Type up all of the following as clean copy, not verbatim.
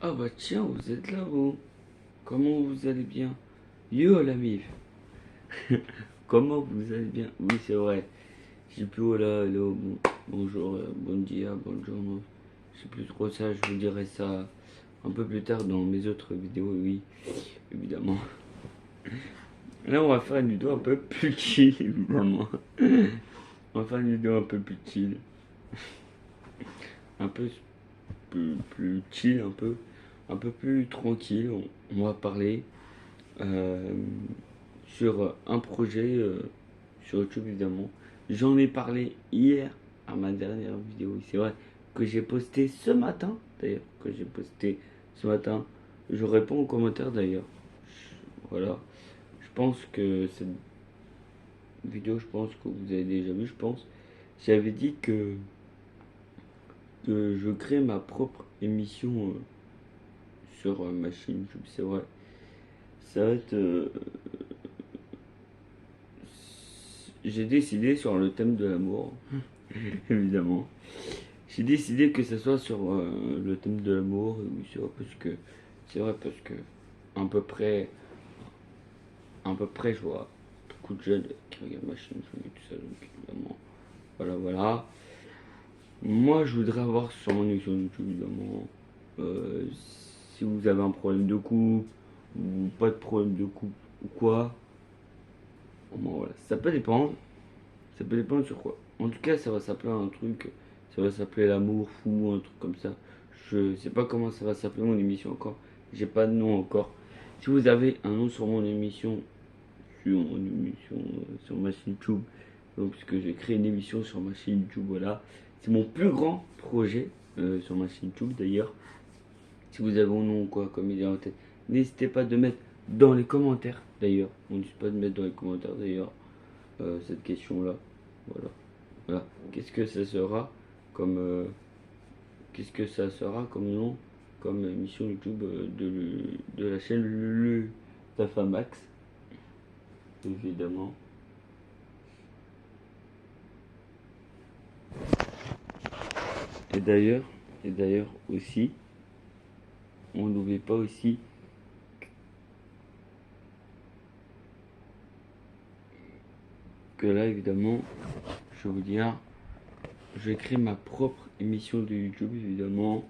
Ah bah tiens, vous êtes là vous. Comment vous allez bien? Yo la mif. Comment vous allez bien? Oui c'est vrai. Je sais plus voilà, hello, bonjour, bon dia, bonjour. Je sais plus trop ça, je vous dirai ça un peu plus tard dans mes autres vidéos, oui, évidemment. Là on va faire une vidéo un peu plus chill, évidemment. On va faire une vidéo un peu plus chill. Un peu plus chill, un peu plus tranquille. On va parler euh, sur un projet sur YouTube évidemment. J'en ai parlé hier à ma dernière vidéo. C'est vrai que j'ai posté ce matin d'ailleurs. Que j'ai posté ce matin. Je réponds aux commentaires d'ailleurs. Voilà. Je pense que cette vidéo, je pense que vous avez déjà vu, je pense. J'avais dit que je crée ma propre émission sur ma chaîne YouTube. C'est vrai. Ça va être j'ai décidé sur le thème de l'amour, évidemment. J'ai décidé que ce soit sur le thème de l'amour, oui, c'est vrai parce que à peu près, je vois beaucoup de jeunes qui regardent ma chaîne et tout ça, donc évidemment, voilà. Moi, je voudrais avoir sur mon émission YouTube, évidemment, euh, si vous avez un problème de couple ou pas de problème de couple ou quoi, bon, voilà, ça peut dépendre. Ça peut dépendre sur quoi. En tout cas, ça va s'appeler un truc. Ça va s'appeler l'amour fou, un truc comme ça. Je sais pas comment ça va s'appeler mon émission encore. J'ai pas de nom encore. Si vous avez un nom sur mon émission, sur ma chaîne YouTube, donc parce que j'ai créé une émission sur ma chaîne YouTube, voilà. C'est mon plus grand projet sur ma chaîne YouTube d'ailleurs. Si vous avez un nom ou quoi comme idée en tête, n'hésitez pas de mettre dans les commentaires d'ailleurs. On n'hésite pas de mettre dans les commentaires d'ailleurs cette question-là. Voilà. Voilà. Qu'est-ce que ça sera comme nom, comme émission YouTube de la chaîne Le Tafamax, évidemment. Et d'ailleurs aussi, on n'oublie pas aussi que là, évidemment, je vais vous dire, je vais créer ma propre émission de YouTube, évidemment.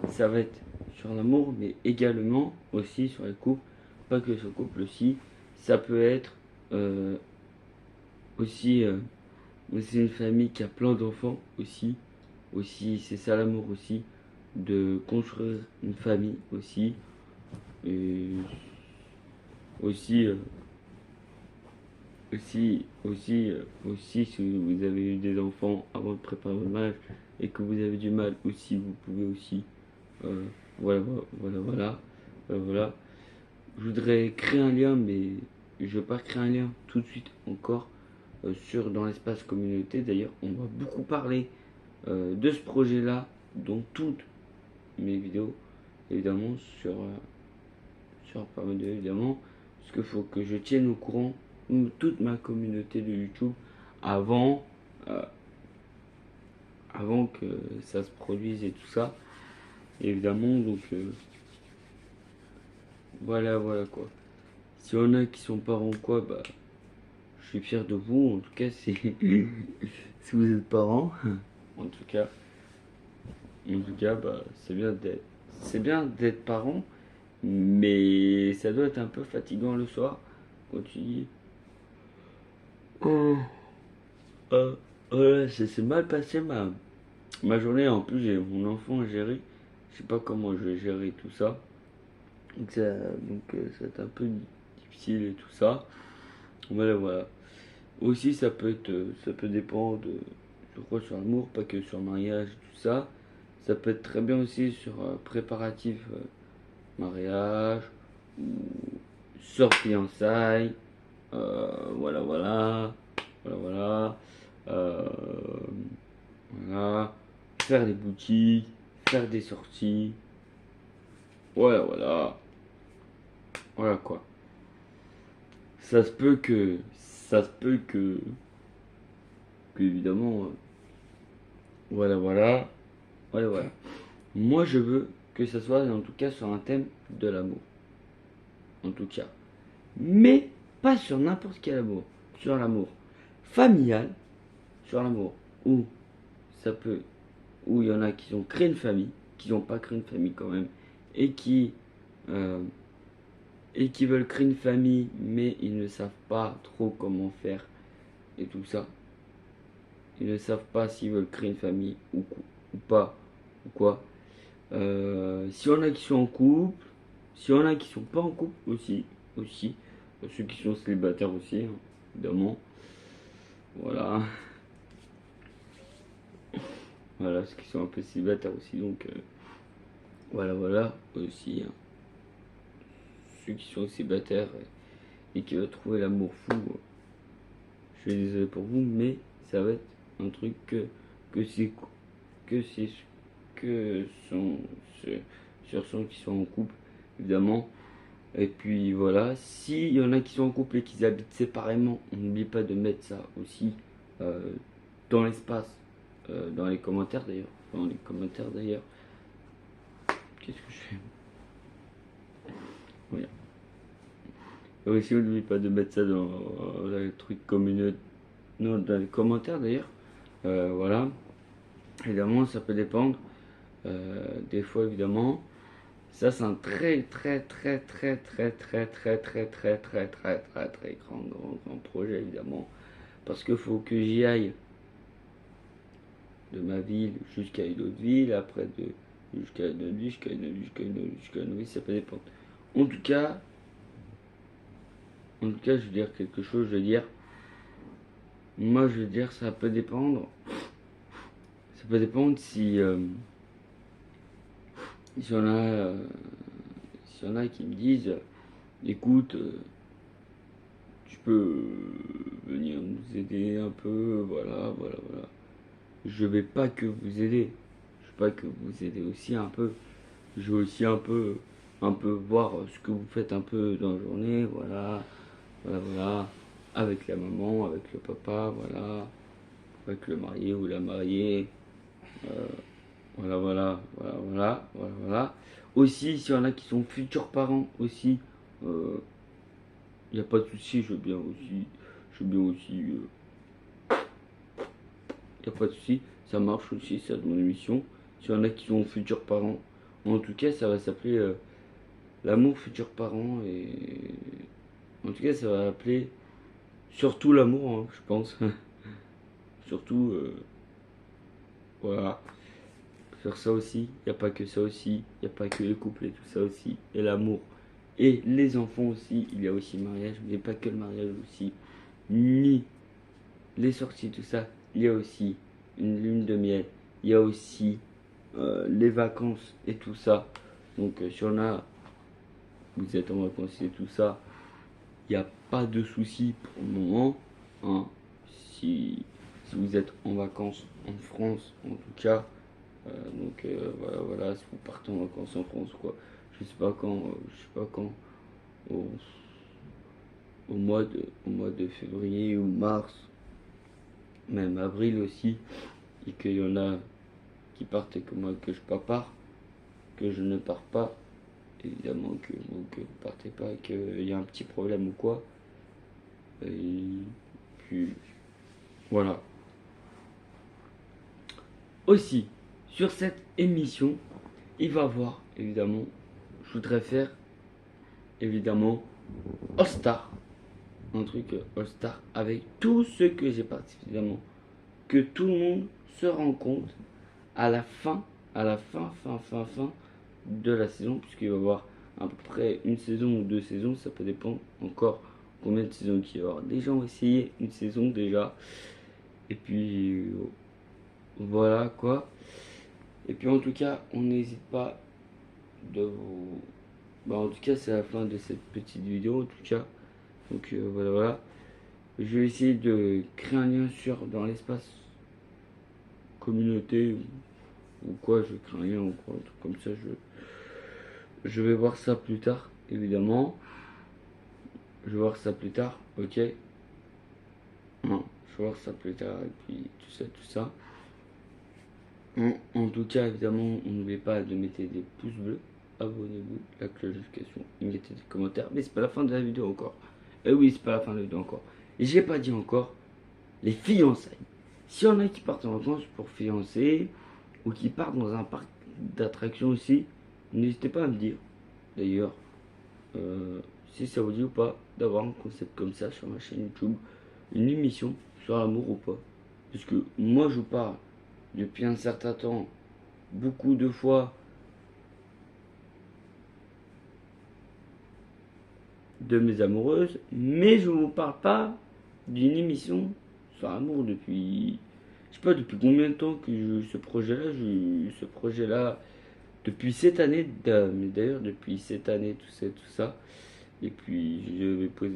Ça va être sur l'amour, mais également aussi sur les couples. Pas que sur le couple aussi. Ça peut être aussi, aussi une famille qui a plein d'enfants aussi. Aussi, c'est ça l'amour aussi. De construire une famille aussi. Et aussi, aussi, si vous avez eu des enfants avant de préparer votre mariage et que vous avez du mal aussi, vous pouvez aussi. Euh, voilà. Je voudrais créer un lien, mais je ne veux pas créer un lien tout de suite encore dans l'espace communauté. D'ailleurs, on va beaucoup parler de ce projet-là dans toutes mes vidéos, évidemment, sur pas mal de évidemment, parce qu'il faut que je tienne au courant toute ma communauté de YouTube avant, euh, avant que ça se produise et tout ça. Et évidemment, donc voilà quoi. Si on a qui sont parents quoi, bah je suis fier de vous. En tout cas, si si vous êtes parents, en tout cas, bah c'est bien d'être parent, mais ça doit être un peu fatigant le soir quand tu dis oh, voilà, c'est mal passé ma journée. En plus, j'ai mon enfant à gérer. Je sais pas comment je vais gérer tout ça. Donc ça va être un peu difficile et tout ça. Voilà. Aussi, ça peut dépendre, je crois, sur l'amour, pas que sur le mariage, tout ça. Ça peut être très bien aussi sur préparatif mariage, ou sort fiançailles, voilà, euh, voilà, faire des boutiques, faire des sorties, voilà quoi. Ça se peut que évidemment, voilà. Moi, je veux que ce soit en tout cas sur un thème de l'amour. En tout cas. Mais pas sur n'importe quel amour. Sur l'amour familial, sur l'amour où ça peut, où il y en a qui ont créé une famille, qui n'ont pas créé une famille quand même, et euh, qui veulent créer une famille, mais ils ne savent pas trop comment faire et tout ça. Ils ne savent pas s'ils veulent créer une famille ou pas, ou quoi. Si on a qui sont en couple, si on a qui sont pas en couple aussi, ceux qui sont célibataires aussi, hein, évidemment. Voilà. Voilà, ceux qui sont un peu célibataires aussi, donc voilà aussi. Hein. Ceux qui sont célibataires et qui veulent trouver l'amour fou, je suis désolé pour vous, mais ça va être un truc que c'est que sont sur ceux qui sont en couple, évidemment. Et puis voilà, s'il y en a qui sont en couple et qui habitent séparément, on n'oublie pas de mettre ça aussi euh, dans l'espace, dans les commentaires d'ailleurs. Dans les commentaires d'ailleurs. Qu'est-ce que je fais? Voilà. Et aussi, n'oubliez pas de mettre ça dans le truc communautaire. Non, dans les commentaires d'ailleurs. Voilà. Évidemment, ça peut dépendre. Des fois, évidemment. Ça, c'est un très grand projet, évidemment. Parce qu'il faut que j'y aille de ma ville jusqu'à une autre ville, après jusqu'à une autre ville, jusqu'à une autre ville, jusqu'à une autre ville, ça peut dépendre. En tout cas, je veux dire quelque chose, je veux dire, moi, je veux dire, ça peut dépendre. Ça peut dépendre si y en a, s'il y en a qui me disent, écoute, tu peux venir nous aider un peu, voilà. Je vais pas que vous aider, je vais pas que vous aider aussi un peu. Je veux aussi un peu voir ce que vous faites un peu dans la journée, voilà, avec la maman, avec le papa, voilà, avec le marié ou la mariée, voilà. Aussi, s'il y en a qui sont futurs parents aussi, il n'y a pas de souci, je veux bien aussi, il n'y a pas de souci, ça marche aussi, c'est mon émission. S'il y en a qui sont futurs parents, en tout cas, ça va s'appeler l'amour futur parent et en tout cas, ça va appeler surtout l'amour, hein, je pense. Surtout, voilà. Sur ça aussi, il n'y a pas que ça aussi, il n'y a pas que les couples et tout ça aussi, et l'amour. Et les enfants aussi, il y a aussi le mariage, mais pas que le mariage aussi, ni les sorties, tout ça, il y a aussi une lune de miel, il y a aussi les vacances et tout ça. Donc si on a, vous êtes en vacances et tout ça, il n'y a pas de souci pour le moment. Hein. Si vous êtes en vacances en France, en tout cas, voilà, si vous partez en vacances en France, quoi, je sais pas quand, au, au mois de février ou mars, même avril aussi, et qu'il y en a qui partent et que moi que je pas pars, que je ne pars pas, évidemment que vous partez pas, et qu'il y a un petit problème ou quoi, et puis voilà. Aussi, sur cette émission, il va y avoir, évidemment, je voudrais faire, évidemment, All-Star. Un truc All-Star avec tous ceux que j'ai participé, évidemment. Que tout le monde se rend compte à la fin de la saison, puisqu'il va y avoir à peu près une saison ou deux saisons, ça peut dépendre encore combien de saisons qu'il y aura. Les gens ont essayé une saison déjà, et puis voilà quoi. Et puis en tout cas, on n'hésite pas de vous... Bah, en tout cas, c'est la fin de cette petite vidéo en tout cas. Donc voilà. Je vais essayer de créer un lien dans l'espace communauté ou quoi, je crée un lien ou quoi, un truc comme ça. Je vais voir ça plus tard, évidemment. Je vais voir ça plus tard, ok. Non, je vais voir ça plus tard et puis tout ça. En tout cas, évidemment, n'oubliez pas de mettre des pouces bleus, abonnez-vous, la cloche de notification, et mettez des commentaires. Mais c'est pas la fin de la vidéo encore. Et oui, c'est pas la fin de la vidéo encore. Et j'ai pas dit encore les fiançailles. S'il y en a qui partent en vacances pour fiancer, ou qui partent dans un parc d'attractions aussi, n'hésitez pas à me dire. D'ailleurs, si ça vous dit ou pas d'avoir un concept comme ça sur ma chaîne YouTube, une émission sur l'amour ou pas. Parce que moi je vous parle depuis un certain temps, beaucoup de fois, de mes amoureuses, mais je ne vous parle pas d'une émission sur l'amour depuis, je sais pas depuis combien de temps que j'ai eu ce projet-là. J'ai eu ce projet-là depuis cette année, mais d'ailleurs depuis cette année, tout ça. Et puis je vais poser